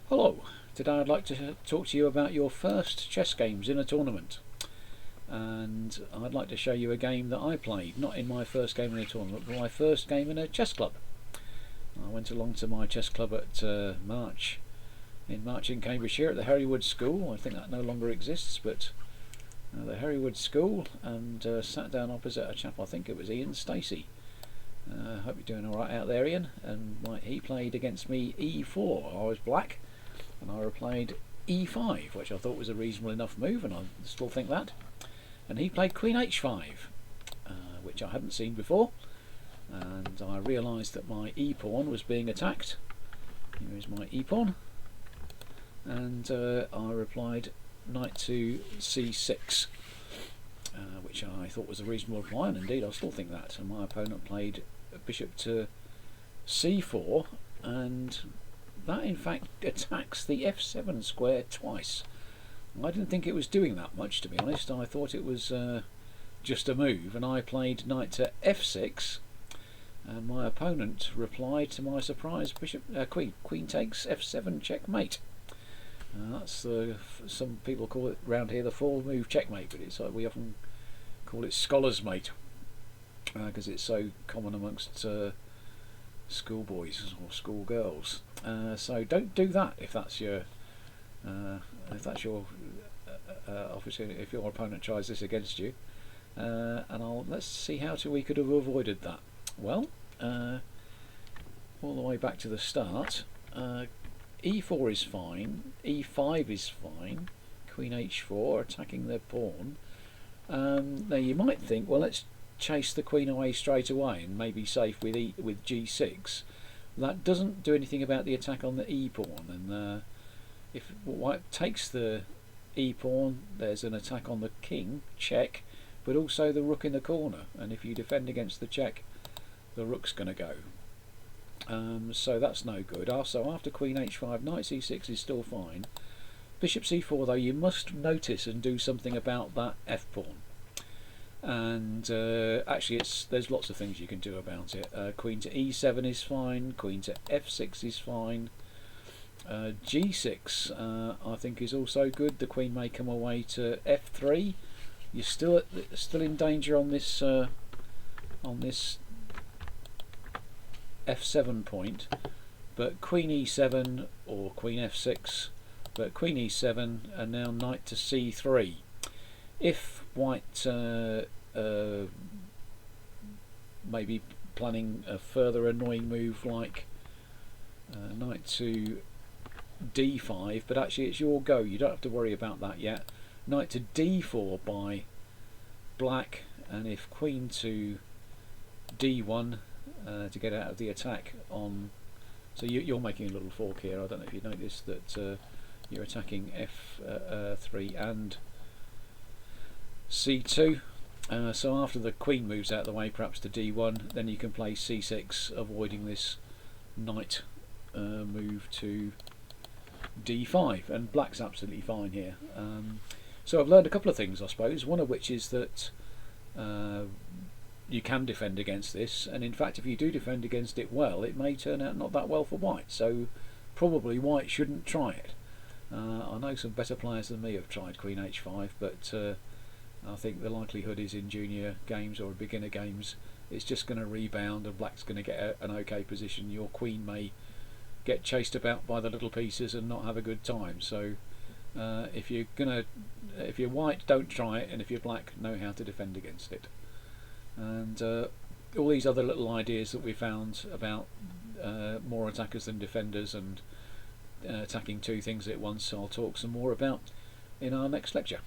Hello, today I'd like to talk to you about your first chess games in a tournament, and I'd like to show you a game that I played, not in my first game in a tournament, but my first game in a chess club. I went along to my chess club at March in Cambridgeshire at the Herrywood School. I think that no longer exists, but the Herrywood School, and sat down opposite a chap, I think it was Ian Stacey. Hope you're doing alright out there, Ian. And he played against me e4. I was black, and I replayed e5, which I thought was a reasonable enough move, and I still think that. And he played queen h5, which I hadn't seen before, and I realised that my e-pawn was being attacked. Here is my e-pawn, and I replied knight to c6, which I thought was a reasonable reply, and indeed I still think that. And my opponent played bishop to c4, and that in fact attacks the f7 square twice. I didn't think it was doing that much, to be honest. I thought it was just a move, and I played knight to f6, and my opponent replied, to my surprise, queen takes f7 checkmate. That's some people call it round here the 4-move checkmate, but it's we often call it scholar's mate, because it's so common amongst schoolboys or schoolgirls. So don't do that if that's your opportunity. If your opponent tries this against you, and let's see how we could have avoided that. Well, all the way back to the start. E4 is fine, E5 is fine, Queen H4 attacking their pawn. Now you might think, well, let's chase the queen away straight away and maybe safe with G6. That doesn't do anything about the attack on the E pawn, and if white takes the E pawn, there's an attack on the king, check, but also the rook in the corner, and if you defend against the check, the rook's going to go. So that's no good. So after queen h5, knight c6 is still fine. Bishop c4 though, you must notice and do something about that f pawn. And actually there's lots of things you can do about it. Queen to e7 is fine, queen to f6 is fine. G6 I think is also good. The queen may come away to f3. You're still in danger on this f7 point, but queen e7 or queen f6, but queen e7, and now knight to c3. If white maybe planning a further annoying move like knight to d5, but actually it's your go, you don't have to worry about that yet. Knight to d4 by black, and if queen to d1 to get out of the attack on. So you're making a little fork here. I don't know if you noticed that you're attacking f3 and c2. So after the queen moves out of the way, perhaps to d1, then you can play c6, avoiding this knight move to d5, and black's absolutely fine here. So I've learned a couple of things, I suppose, one of which is that you can defend against this, and in fact if you do defend against it well, it may turn out not that well for white, so probably white shouldn't try it. I know some better players than me have tried queen h5, but I think the likelihood is in junior games or beginner games it's just going to rebound and black's going to get an okay position. Your queen may get chased about by the little pieces and not have a good time, so if you're white, don't try it, and if you're black, know how to defend against it. And all these other little ideas that we found about more attackers than defenders, and attacking two things at once, I'll talk some more about in our next lecture.